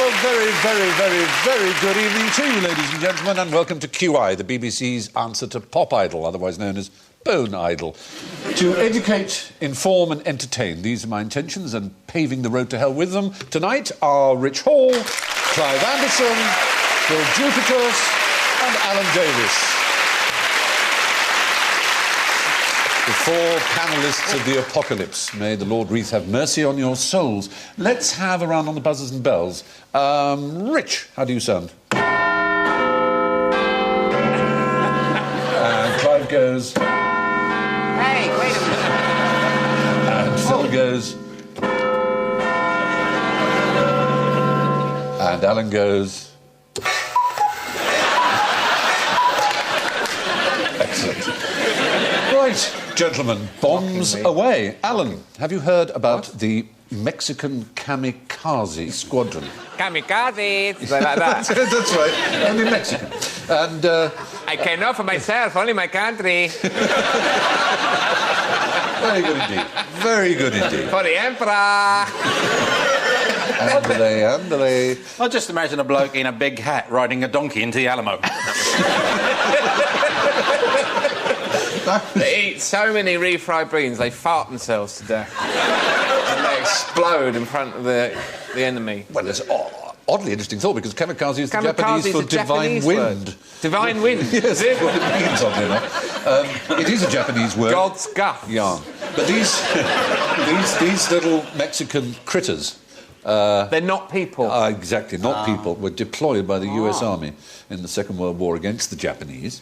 Well, very good evening to you, ladies and gentlemen, and welcome to QI, the BBC's answer to Pop Idol, otherwise known as Bone Idol. To educate, inform and entertain, these are my intentions, and paving the road to hell with them tonight are Rich Hall, Clive Anderson, Phil Jupitus and Alan Davis. The four panellists of the apocalypse. May the Lord Reith have mercy on your souls. Let's have a round on the buzzers and bells. Rich, how do you sound? And Clive goes... Hey, wait a minute. And Phil goes... And Alan goes... Excellent. Right, gentlemen, bombs away. Alan, have you heard about the Mexican kamikaze squadron? Kamikazes, like that. That's right, only Mexican. And, I care not for myself, only my country. very good indeed. Very good indeed. For the emperor. Andale. I just imagine a bloke in a big hat riding a donkey into the Alamo. They eat so many refried beans, they fart themselves to death. And they explode in front of the enemy. Well, it's oddly interesting thought, because kamikaze is the Kamikaze Japanese for is a divine Japanese wind. word. Divine wind? Yes, that's what it means, oddly enough. It is a Japanese word. God's guff. Yeah. But these little Mexican critters... They're not people. Exactly, not people, were deployed by the US Army in the Second World War against the Japanese.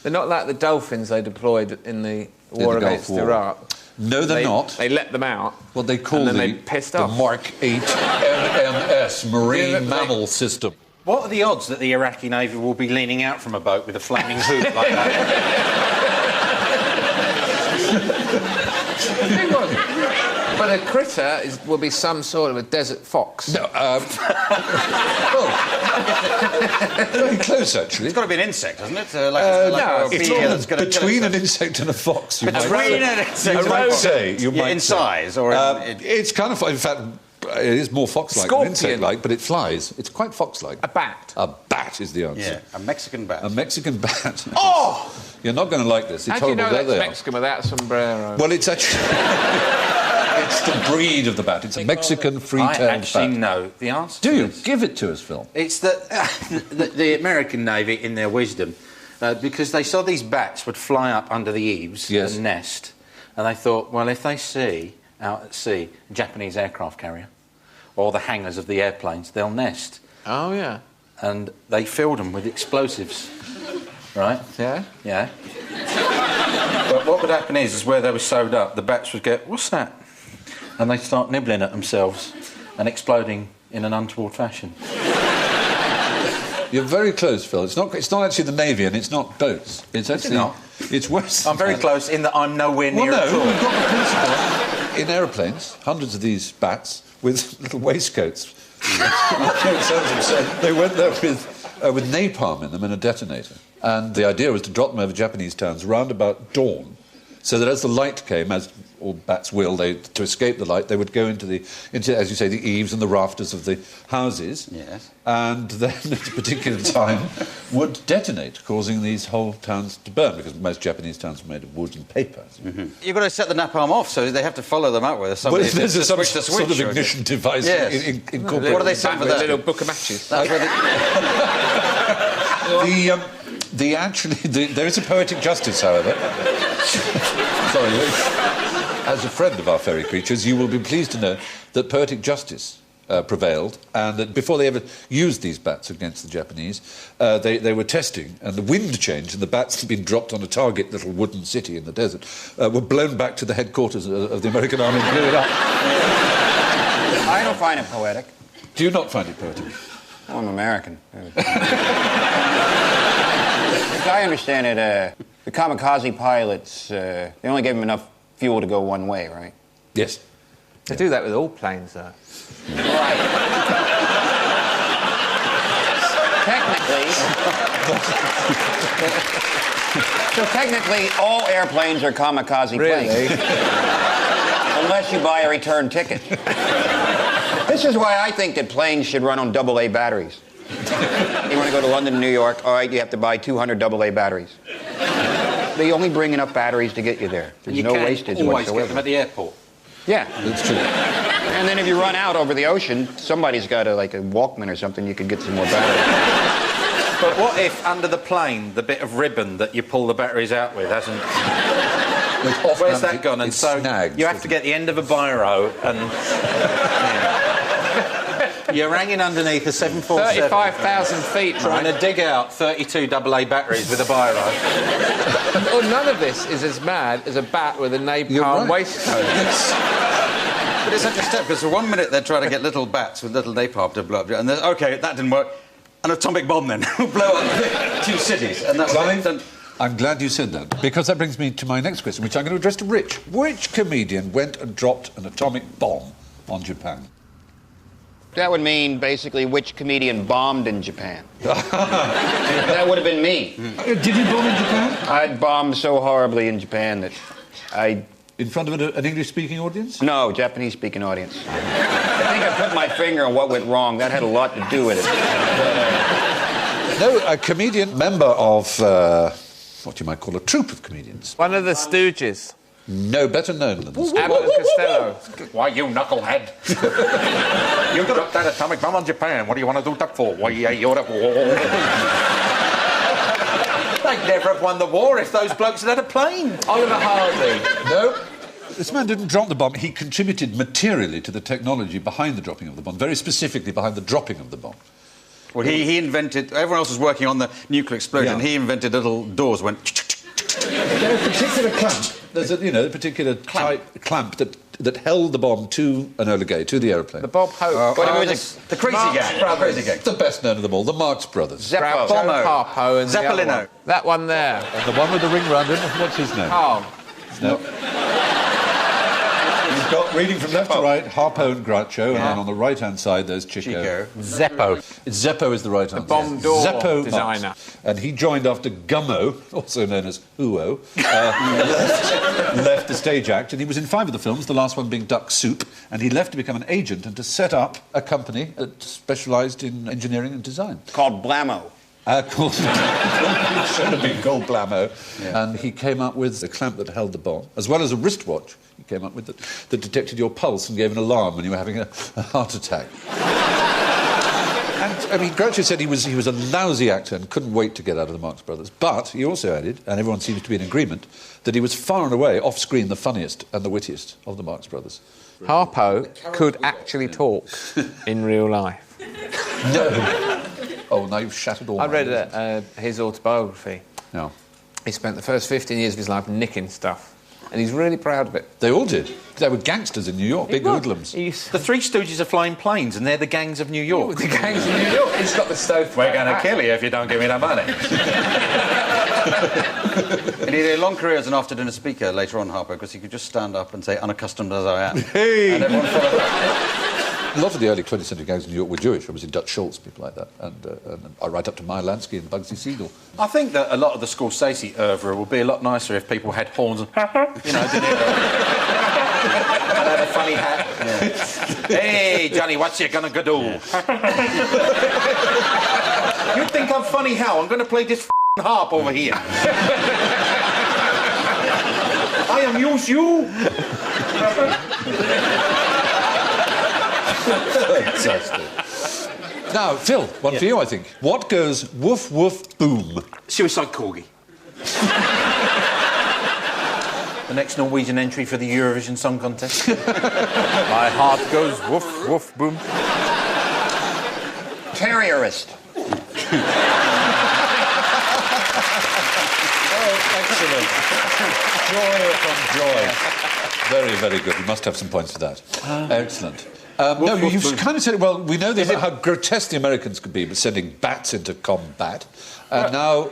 They're not like the dolphins they deployed in the war against Iraq. No, they're not. They let them out. What they call they pissed the off. Mark 8 MMS, Marine Mammal System. What are the odds that the Iraqi Navy will be leaning out from a boat with a flaming hoop like that? Hang on. But a critter will be some sort of a desert fox. No, well, very close, actually. It's got to be an insect, hasn't it? It's between an insect and a fox, you might Between an insect and a fox. say. You might in say. size, or... It's kind of... In fact, it is more fox-like than insect-like, but it flies. It's quite fox-like. A bat. A bat is the answer. Yeah, a Mexican bat. A Mexican bat. Oh! You're not going to like this. It's How do you know horrible. that's Mexican without a sombrero? Well, it's actually... It's the breed of the bat. It's a Mexican free-tailed bat. I actually know the answer Do to you? this. Give it to us, Phil. It's that the American Navy, in their wisdom, because they saw these bats would fly up under the eaves and nest, and they thought, well, if they see, out at sea, a Japanese aircraft carrier, or the hangars of the airplanes, they'll nest. Oh, yeah. And they filled them with explosives. Right? Yeah? Yeah. But what would happen is where they were sewed up, the bats would get, what's that? And they'd start nibbling at themselves and exploding in an untoward fashion. You're very close, Phil. It's not actually the Navy, and it's not boats. It's actually... not? It's worse. I'm very close in that I'm nowhere near Well, at no, all. we've got the principle. In aeroplanes, hundreds of these bats with little waistcoats. They went there with napalm in them and a detonator. And the idea was to drop them over Japanese towns round about dawn, so that as the light came, as all bats will, to escape the light, they would go into, as you say, the eaves and the rafters of the houses. Yes. And then, at a particular time, would detonate, causing these whole towns to burn, because most Japanese towns are made of wood and paper. Mm-hmm. You've got to set the napalm off, so they have to follow them up with somebody. Well, there's some switch, sort of ignition device incorporated. What are they saying for With a that? little book of matches. There is a poetic justice, however. Sorry, as a friend of our fairy creatures, you will be pleased to know that poetic justice prevailed, and that before they ever used these bats against the Japanese, they were testing, and the wind changed, and the bats had been dropped on a target little wooden city in the desert, were blown back to the headquarters of the American Army and blew it up. I don't find it poetic. Do you not find it poetic? I'm American. As I understand it, the kamikaze pilots, they only gave them enough fuel to go one way, right? Yes. They do that with all planes, though. Right. Technically, all airplanes are kamikaze planes. Unless you buy a return ticket. This is why I think that planes should run on AA batteries. You want to go to London and New York, all right, you have to buy 200 AA batteries. They only bring enough batteries to get you there. There's no wastage whatsoever. You always whatsoever. get them at the airport. Yeah, that's true. And then if you run out over the ocean, somebody's got a Walkman or something, you could get some more batteries. But what if under the plane, the bit of ribbon that you pull the batteries out with hasn't... Where's that gone? And so snagged, you have to get the end of a biro and... You're hanging underneath a 747... 35,000 feet, trying to dig out 32 AA batteries with a biro. Well, none of this is as mad as a bat with a napalm waistcoat. But it's such a step, because for 1 minute they're trying to get little bats with little napalm to blow up, and then, OK, that didn't work. An atomic bomb then will blow up 2 cities, and that's... I'm glad you said that, because that brings me to my next question, which I'm going to address to Rich. Which comedian went and dropped an atomic bomb on Japan? That would mean, basically, which comedian bombed in Japan. That would have been me. Did you bomb in Japan? I bombed so horribly in Japan that I... In front of an English-speaking audience? No, Japanese-speaking audience. I think I put my finger on what went wrong. That had a lot to do with it. No, a comedian, member of, what you might call a troupe of comedians. One of the Stooges. No, better known than this. Abbott and Costello. Why, you knucklehead? You dropped that atomic bomb on Japan. What do you want to do that for? Why, you're at war. They'd never have won the war if those blokes had had a plane. Oliver Hardy. No. This man didn't drop the bomb. He contributed materially to the technology behind the dropping of the bomb, very specifically behind the dropping of the bomb. Well, he invented... Everyone else was working on the nuclear explosion. Yeah. He invented little doors went... There's a particular clamp. There's a particular clamp that held the bomb to Enola Gay, to the aeroplane. The Bob Hope. the crazy gang. Crazy gang. The best known of them all, the Marx Brothers. Zeppo. Joe Harpo and the other Zeppelino. one. That one there. And the one with the ring round him, what's his name? Oh. No. You've got, reading from left to right, Harpo and Groucho, and then on the right-hand side there's Chico. Zeppo. Zeppo is the right answer. The bomb door Zeppo designer. Marx. And he joined after Gummo, also known as Huo, left the stage act, and he was in 5 of the films, the last one being Duck Soup, and he left to become an agent and to set up a company that specialised in engineering and design. Called Blammo. Called... it should have been called Blammo. Yeah. And he came up with a clamp that held the bomb, as well as a wristwatch he came up with that detected your pulse and gave an alarm when you were having a heart attack. And, I mean, Groucho said he was a lousy actor and couldn't wait to get out of the Marx Brothers. But he also added, and everyone seems to be in agreement, that he was far and away, off-screen, the funniest and the wittiest of the Marx Brothers. Harpo could actually talk in real life. No. Oh, now you've shattered all I read his autobiography. No. He spent the first 15 years of his life nicking stuff. And he's really proud of it. They all did. They were gangsters in New York, big hoodlums. The Three Stooges are flying planes, and they're the gangs of New York. The gangs of New York. He's got the stove. We're going to kill you if you don't give me that money. And he had a long career as an after-dinner speaker later on, Harpo, because he could just stand up and say, unaccustomed as I am. Hey! And everyone followed. A lot of the early 20th century gangs in New York were Jewish, obviously Dutch Schultz, people like that, and right up to Meyer Lansky and Bugsy Siegel. I think that a lot of the Scorsese oeuvre would be a lot nicer if people had horns and, you know, did it? And had a funny hat. Yeah. Hey, Johnny, what's you gonna go do? You think I'm funny how? I'm gonna play this harp over here. I amuse you. Fantastic. Now, Phil, one for you, I think. What goes woof, woof, boom? Suicide Corgi. The next Norwegian entry for the Eurovision Song Contest. My heart goes woof, woof, boom. Terrierist. Oh, excellent. Joy upon joy. Very, very good. You must have some points for that. Excellent. No, you've kind of said it. Well, we know how grotesque the Americans could be, but sending bats into combat. And now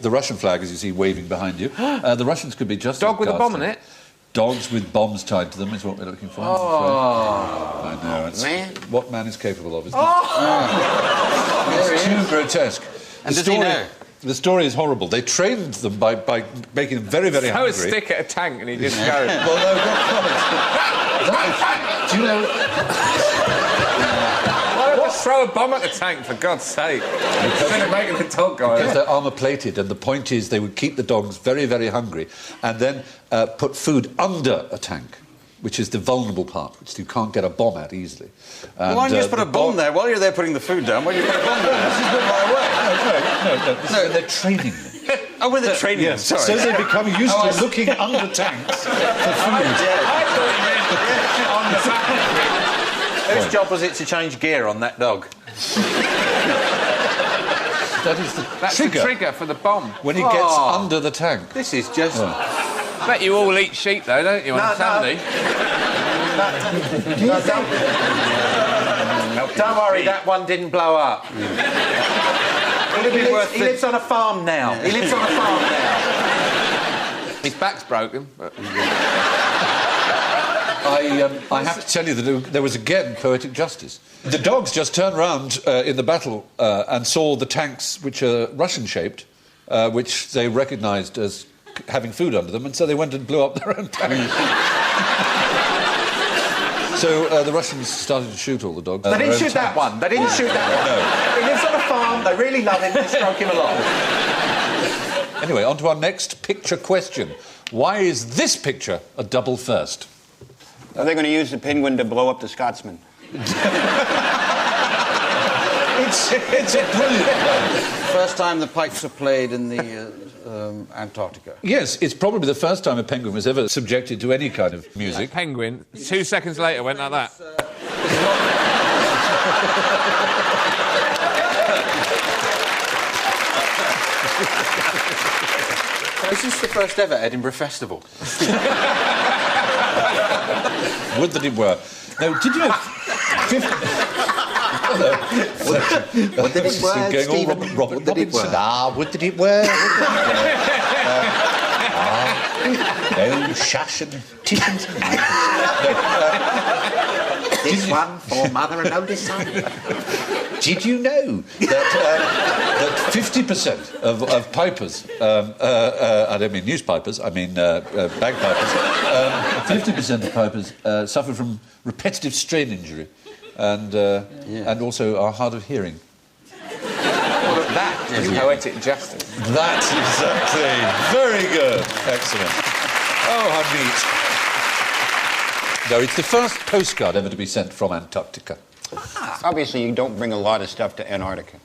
the Russian flag, as you see, waving behind you. The Russians could be just... Dog with a bomb in it? Dogs with bombs tied to them is what we're looking for. Oh. I know. It's man. What man is capable of, isn't it? It's too grotesque. And does he know? The story is horrible. They trained them by making them very, very Throw a hungry. stick at a tank and he just goes. Well, no, not quite. Do you know... Why not just throw a bomb at the tank, for God's sake? Instead of making the dog go Because over. they're armour-plated, and the point is they would keep the dogs very, very hungry and then put food under a tank, which is the vulnerable part, which you can't get a bomb at easily. And, Why don't you just put a the bomb there? While you're there putting the food down, why don't you put a bomb there? This is not right away. No, they're training them. Oh, with the training, Yes, sorry. so they become used to looking under tanks for food. I thought you meant on the tank. Whose job was it to change gear on that dog? That is the That's trigger. the trigger for the bomb. When he gets under the tank. This is just... Bet you all eat sheep, though, don't you, on Sunday? Don't worry, that one didn't blow up. He lives on a farm now. He lives on a farm now. His back's broken. But... I have to tell you that there was again poetic justice. The dogs just turned round in the battle and saw the tanks, which are Russian-shaped, which they recognised as having food under them, and so they went and blew up their own tanks. So the Russians started to shoot all the dogs. They didn't shoot that one. They didn't shoot that one. He lives on a farm. They really love him. They stroke him along. Anyway, on to our next picture question. Why is this picture a double first? Are they going to use the penguin to blow up the Scotsman? It's a brilliant plan. First time the pipes are played in the Antarctica. Yes, it's probably the first time a penguin was ever subjected to any kind of music. Penguin, 2 seconds later, went like that. Is this the first ever Edinburgh Festival? Would that it were. No, did you know... Would that it were, Going all Stephen? Robert Would that it Robinson. were? Would that it were. Oh, shush and titties. This one for mother and oldest son. Did you know that 50% of pipers, I don't mean newspipers, I mean bagpipers, 50% of pipers suffer from repetitive strain injury and also are hard of hearing. Well, that is poetic justice. That's exactly. Very good. Excellent. Oh, how neat. No, it's the first postcard ever to be sent from Antarctica. Obviously, you don't bring a lot of stuff to Antarctica.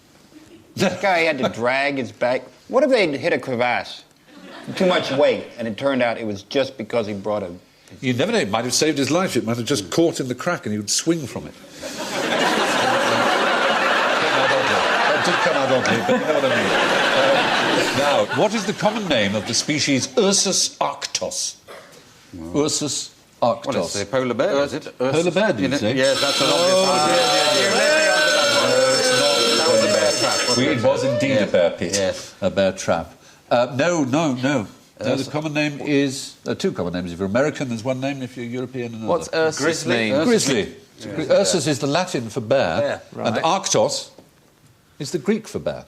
This guy had to drag his bag. What if they'd hit a crevasse? Too much weight, and it turned out it was just because he brought a... You never know, it might have saved his life. It might have just caught in the crack and he would swing from it. That did come out oddly, but you know what I mean. Now, what is the common name of the species Ursus arctos? Ursus arctos. Well, it's the polar bear, is it? Polar bear, did you say? Yes, that's an obvious That was a bear trap, wasn't It was indeed a bear pit. Yes. A bear trap. No, the common name is... two common names. If you're American, there's one name. If you're European, another. What's Ursus mean? Grizzly. Ursus is the Latin for bear, Right. and Arctos is the Greek for bear.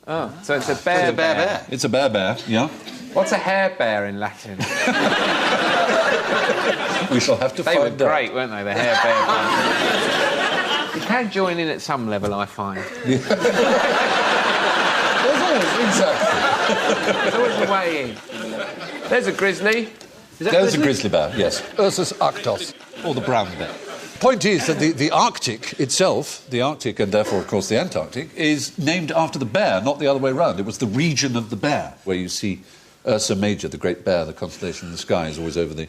Oh, so it's a bear bear. It's a bear, yeah. What's a hare bear in Latin? We shall have to They were find out. great, weren't they, the hare bear bear? You can join in at some level, I find. Exactly. There's always a way in. There's a grizzly. There's a grizzly bear, yes. Ursus arctos, or the brown bear. Point is that the Arctic itself, the Arctic and therefore, of course, the Antarctic, is named after the bear, not the other way around. It was the region of the bear, where you see Ursa Major, the great bear, the constellation in the sky, is always over the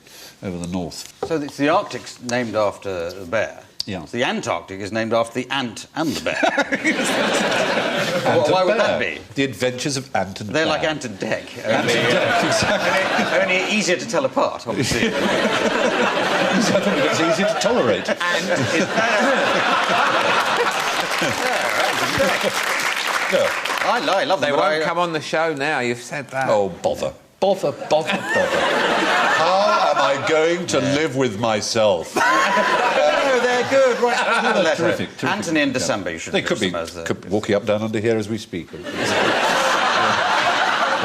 north. So it's the Arctic's named after the bear. Yeah. So the Antarctic is named after the ant and the bear. Ant Why and would that Bear. be? The Adventures of Ant and They're Bear. like ant and deck. Ant and Deck, exactly. Only easier to tell apart, obviously. It's easy to tolerate. I love them. They but won't come on the show now, you've said that. Oh, bother. Bother. How am I going to live with myself? No, they're good. Right, another letter. Terrific. Anthony in December, you should They list could be them as the... walking up down under here as we speak.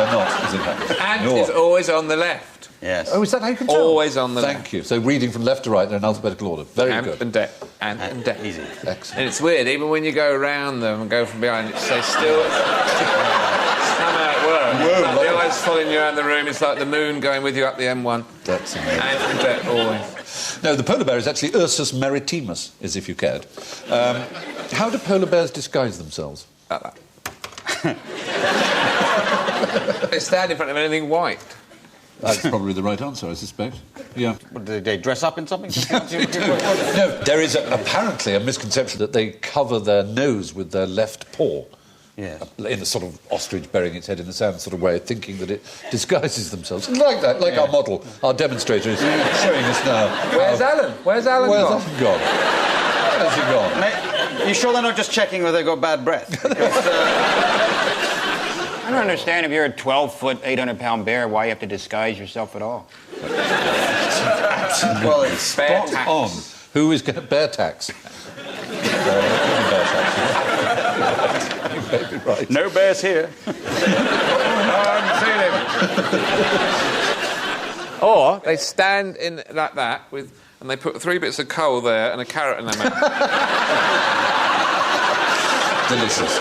They're not, as it happens. Ant Nor. is always on the left. Yes. Oh, is that how you can tell? Always on the left. Thank you. So reading from left to right in an alphabetical order. Very Ant good. and Dec. Ant and Dec. Easy. Excellent. And it's weird, even when you go around them and go from behind, they still... somehow it works. Whoa, Like the eyes following you around the room, it's like the moon going with you up the M1. That's amazing. Ant and Dec, always. No, the polar bear is actually Ursus maritimus, as if you cared. How do polar bears disguise themselves? Like that. They stand in front of anything white. That's probably the right answer, I suspect. Yeah. What, do they dress up in something? No, there is apparently a misconception that they cover their nose with their left paw. Yes. In a sort of ostrich burying its head in the sand sort of way, thinking that it disguises themselves. Like that, like our model, our demonstrator is showing us now. Where's Alan? Where's Alan Where's gone? Alan gone? Where's he gone? Mate, you sure they're not just checking whether they've got bad breath? Because, I don't understand if you're a 12-foot, 800-pound bear, why you have to disguise yourself at all. well, it's Bear Spot tax. on. Who is going to bear tax? Bear tax. You may be right. no bears here. Or they stand in like that with, and they put 3 bits of coal there and a carrot in their mouth. Delicious.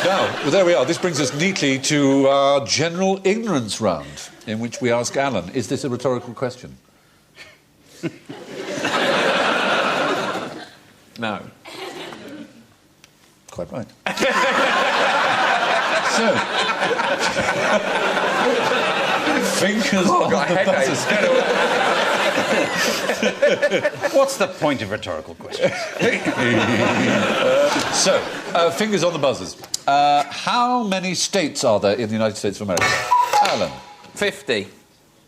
Now, well, there we are. This brings us neatly to our general ignorance round, in which we ask Alan, is this a rhetorical question? No. Quite right. So, fingers on got a the headache. buzzers. What's the point of rhetorical questions? So, fingers on the buzzers. How many states are there in the United States of America? Alan. 50.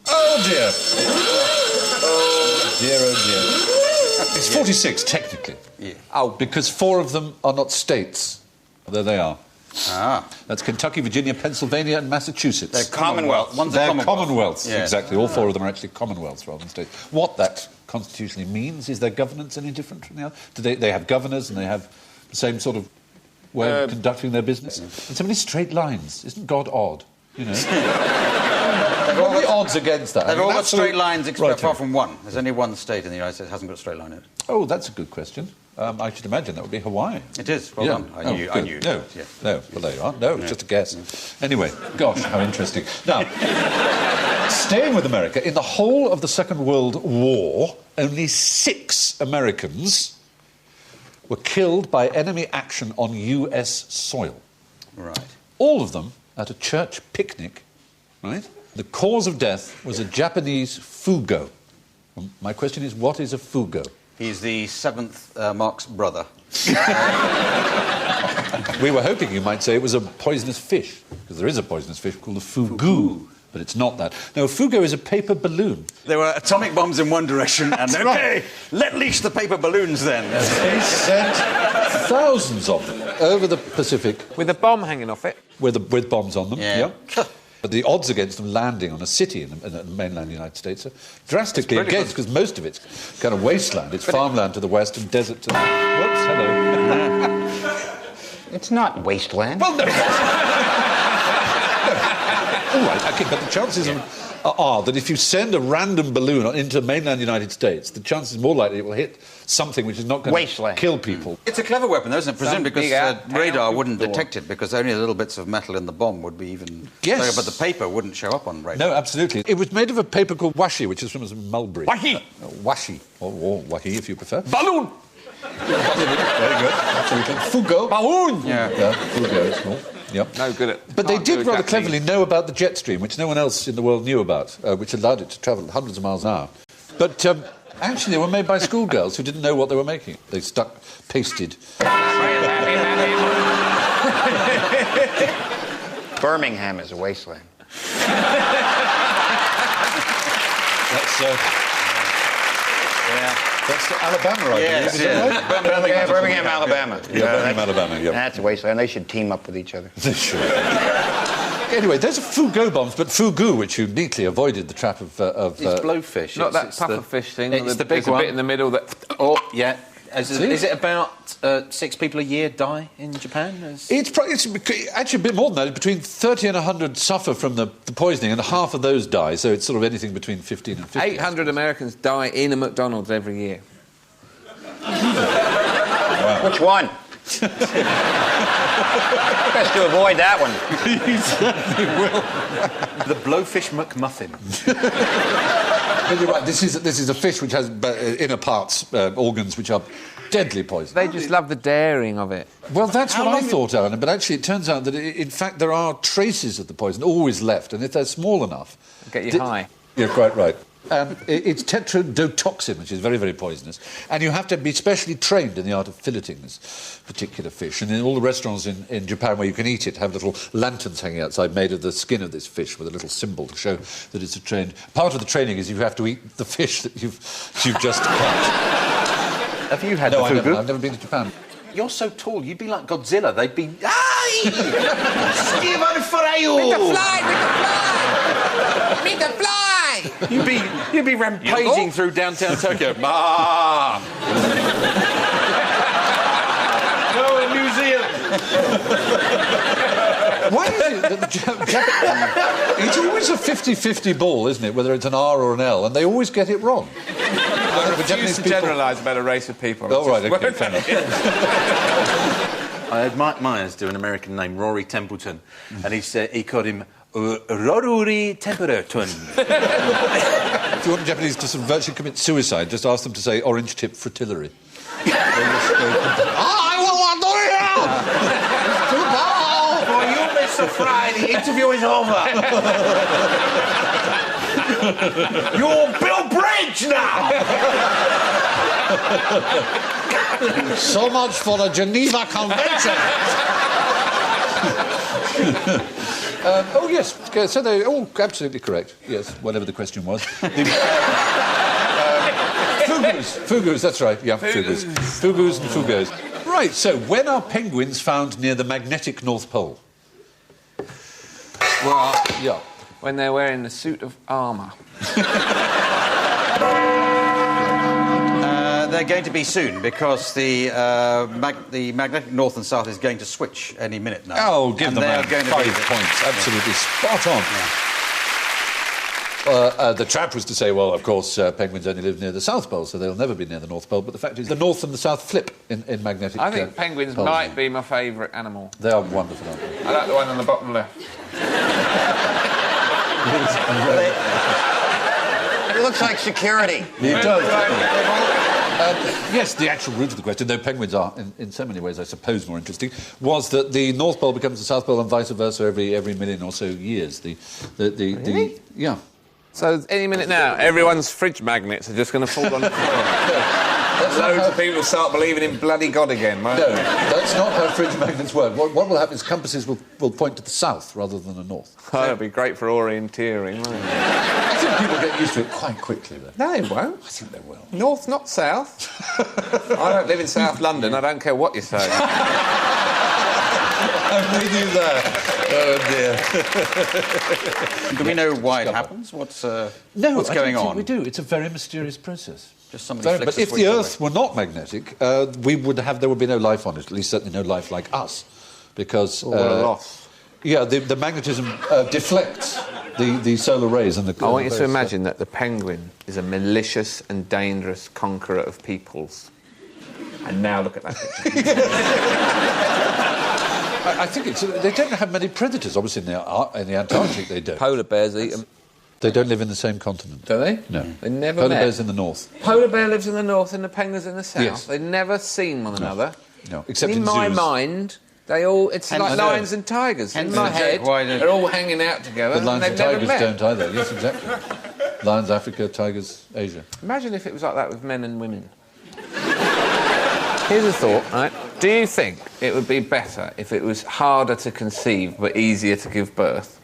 Oh, dear. Oh, dear, oh, dear. It's 46, technically. Yeah. Oh, because 4 of them are not states. There they are. Ah. That's Kentucky, Virginia, Pennsylvania, and Massachusetts. They're Commonwealth. One's a They're Commonwealth. commonwealths, Yeah. exactly. All 4 of them are actually commonwealths rather than states. What that constitutionally means, is their governance any different from the other? Do they have governors and they have the same sort of way of conducting their business? And so many straight lines. Isn't God odd? You know? What are the odds against that? They've all got absolute- straight lines except Right, apart from one. There's only one state in the United States that hasn't got a straight line in it. Oh, that's a good question. I should imagine that would be Hawaii. It is. Well Yeah. done. I knew. Good. No, Yeah. no. Well, there you are. No, it's just a guess. Anyway, gosh, how interesting. Now, staying with America, in the whole of the Second World War, only 6 Americans were killed by enemy action on US soil. Right. All of them at a church picnic, right? The cause of death was a Japanese fugo. My question is, what is a fugo? He's the 7th Mark's brother. We were hoping you might say it was a poisonous fish, because there is a poisonous fish called a fugu, but it's not that. No, a fugo is a paper balloon. There were atomic bombs in one direction, and That's okay, right. let loose the paper balloons then. They sent thousands of them over the Pacific With a bomb hanging off it. with bombs on them. Yeah. But the odds against them landing on a city in the mainland United States are drastically against, because most of it's kind of wasteland. It's farmland to the west and desert to the... Whoops, hello. It's not wasteland. Well, no. All right, okay, but the chances are that if you send a random balloon into mainland United States, the chances are more likely it will hit something which is not going to kill people. It's a clever weapon, though, isn't it? Presumed because big radar wouldn't door. detect it, because only little bits of metal in the bomb would be even... Yes. But the paper wouldn't show up on radar. No, absolutely. It was made of a paper called washi, which is from Mulberry. Wahi! Washi, or wahi, if you prefer. Balloon! Very good. Absolutely. Fugo. Balloon! Yeah, fugo. It's small. Yep. No good at... But they can't do did a rather Japanese. cleverly know about the jet stream, which no one else in the world knew about, which allowed it to travel hundreds of miles an hour. But actually, they were made by schoolgirls who didn't know what they were making. They pasted. Birmingham is a wasteland. That's Alabama, I Yes, believe. Is that right? Birmingham, Alabama. Yeah, Birmingham, Alabama, yeah. That's a wasteland. They should team up with each other. Sure. Anyway, there's a fugo bombs, but fugu, which you neatly avoided the trap of It's blowfish. Not It's- that it's puffer the- fish thing. It's the big There's a one. bit in the middle that... Oh, yeah. Is it about 6 people a year die in Japan? It's actually a bit more than that. Between 30 and 100 suffer from the poisoning, and half of those die, so it's sort of anything between 15 and 50. 800 Americans die in a McDonald's every year. Wow. Which one? Best to avoid that one. You certainly will. The Blowfish McMuffin. But you're right, this is a fish which has inner parts, organs, which are deadly poison. They just love the daring of it. Well, that's what I thought, Alan, but actually it turns out that, in fact, there are traces of the poison always left, and if they're small enough... Get you high. You're quite right. It's tetrodotoxin, which is very, very poisonous, and you have to be specially trained in the art of filleting this particular fish. And in all the restaurants in Japan where you can eat it, have little lanterns hanging outside made of the skin of this fish with a little symbol to show that it's a trained... Part of the training is you have to eat the fish that you've just caught. Have you had no, the fugu? I've never been to Japan. You're so tall, you'd be like Godzilla. They'd be... Aye! Stephen Furayu! Meet the fly! Meet the fly! You'd be rampaging through downtown Tokyo. Ma! No, a museum! Why is it that it's always a 50-50 ball, isn't it, whether it's an R or an L, and they always get it wrong? I refuse to generalise about a race of people. Oh, right, OK, fair enough. I had Mike Myers do an American name, Rory Templeton, and he called him Rory Templeton. If you want Japanese to sort of virtually commit suicide, just ask them to say orange tip fritillary. I will want to hear! For you, Mr. Fry, the interview is over. You're Bill Bridge now! So much for the Geneva Convention! Oh, yes. So they're all absolutely correct. Yes, whatever the question was. Fugus, that's right. Yeah, fugus. Fugus and fugos. Right, so when are penguins found near the magnetic North Pole? Well, yeah. When they're wearing a suit of armour. They're going to be soon, because the magnetic north and south is going to switch any minute now. Oh, give them 5 points. Absolutely spot on. Yeah. The trap was to say, well, of course, penguins only live near the South Pole, so they'll never be near the North Pole. But the fact is, the North and the South flip in magnetic I think penguins poles. might be my favourite animal. They are wonderful, aren't they? I like the one on the bottom left. It looks like security. It does. Yes, the actual root of the question, though penguins are, in so many ways, I suppose, more interesting, was that the North Pole becomes the South Pole and vice versa every million or so years. Really? Yeah. So any minute now, everyone's fridge magnets are just going to fall on the floor. Loads of people start believing in bloody God again, right? No, that's not how fridge magnets work. What will happen is compasses will point to the south rather than the north. Oh, that'd be great for orienteering, wouldn't it? I think people get used to it quite quickly, though. No, they won't. I think they will. North, not south. I don't live in South London. I don't care what you say. I'm with you there. Oh, dear. Do we know why it happens? What's going on? We do. It's a very mysterious process. Just somebody But if the Earth were not magnetic, there would be no life on it. At least certainly no life like us, because what a loss. Yeah, the magnetism deflects the solar rays and the. I want you to imagine that the penguin is a malicious and dangerous conqueror of peoples. And now look at that picture. I think they don't have many predators. Obviously, in the Antarctic, they don't. Polar bears eat them. They don't live in the same continent. Do they? No. They never Polar met. bears in the north. Polar bear lives in the north and the penguins in the south. Yes. They've never seen one another. No, except in my mind, it's like lions and tigers. In my head, they're all hanging out together. But lions and and they've tigers never met. don't either. Yes, exactly. Lions, Africa, tigers, Asia. Imagine if it was like that with men and women. Here's a thought, right? Do you think it would be better if it was harder to conceive but easier to give birth?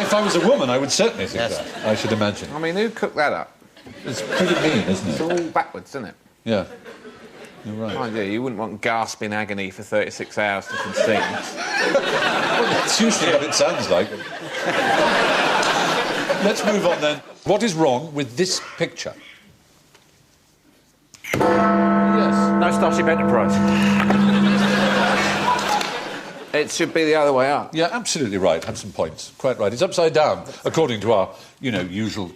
If I was a woman, I would certainly think that. I should imagine. I mean, who cooked that up? It's pretty mean, isn't it? It's all backwards, isn't it? Yeah. You're right. Oh, yeah, you wouldn't want gasping agony for 36 hours to conceive. Well, that's usually what it sounds like. Let's move on then. What is wrong with this picture? Starship Enterprise. It should be the other way up. Yeah, absolutely right. Have some points. Quite right. It's upside down, according to our, usual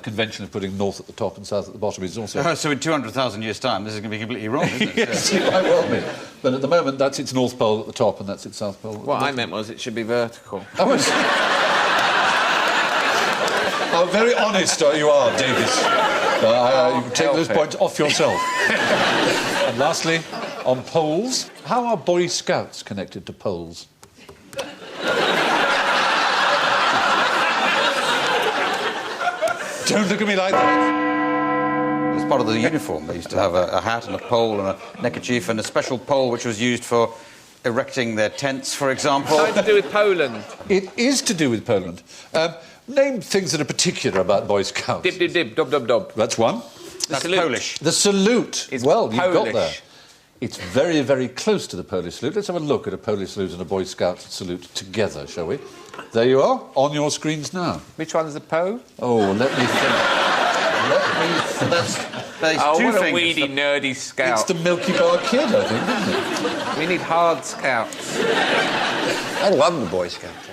convention of putting north at the top and south at the bottom. It's also... So in 200,000 years' time, this is going to be completely wrong, isn't it? Yes, it might well be. But at the moment, that's its North Pole at the top and that's its South Pole at the What bottom. I meant was it should be vertical. Oh, how very honest you are, Davis. You can take those points off yourself. And lastly, on poles, how are Boy Scouts connected to poles? Don't look at me like that. As part of the uniform, they used to have a hat and a pole and a neckerchief and a special pole which was used for erecting their tents, for example. Something to do with Poland. It is to do with Poland. Name things that are particular about Boy Scouts. Dib, dib, dib, dob, dob, dob. That's one. That's salute. Polish. The salute. It's well, you've got Polish. there. It's very, very close to the Polish salute. Let's have a look at a Polish salute and a Boy Scout salute together, shall we? There you are, on your screens now. Which one's the Po? Oh, let me think. There's Oh, two what a fingers. weedy, nerdy scout. It's the Milky Bar Kid, I think, isn't it? We need hard scouts. I love the Boy Scouts.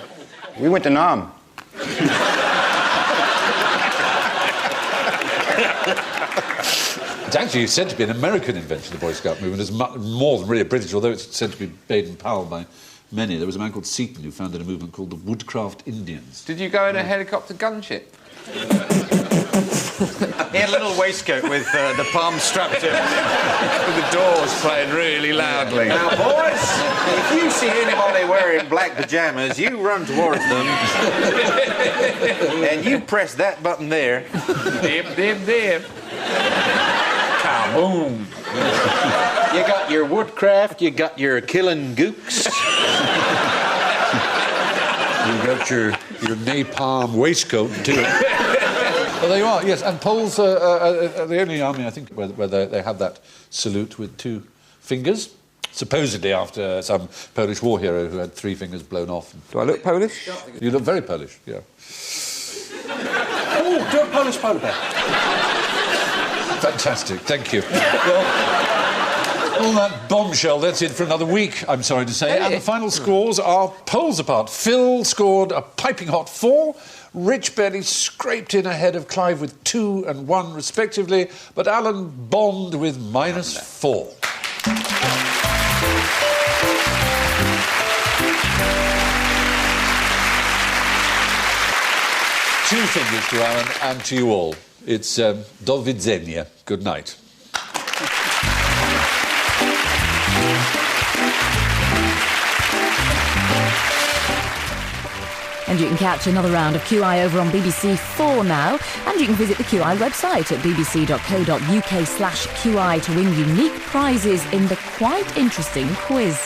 We went to Nam. It's actually said to be an American invention, the Boy Scout movement. It's more than really a British, although it's said to be made in Powell by many. There was a man called Seaton who founded a movement called the Woodcraft Indians. Did you go in a helicopter gunship? He had a little waistcoat with the palms strapped in. With the doors playing really loudly. Now, boys, if you see anybody wearing black pyjamas, you run towards them and you press that button there. Dib, dib, dib. Kaboom. You got your woodcraft, you got your killing gooks. You got your napalm waistcoat, too. Well, there you are, yes. And Poles are the only army, I think, where they have that salute with two fingers, supposedly after some Polish war hero who had 3 fingers blown off. Do I look Polish? You look very Polish, yeah. Oh, do a Polish polar bear. Fantastic, thank you. Well, all that bombshell, that's it for another week, I'm sorry to say. And the final scores are poles apart. Phil scored a piping hot 4. Rich barely scraped in ahead of Clive with 2 and 1, respectively, but Alan bombed with -4. Two fingers to Alan and to you all. It's do widzenia. Good night. And you can catch another round of QI over on BBC 4 now. And you can visit the QI website at bbc.co.uk/QI to win unique prizes in the quite interesting quiz.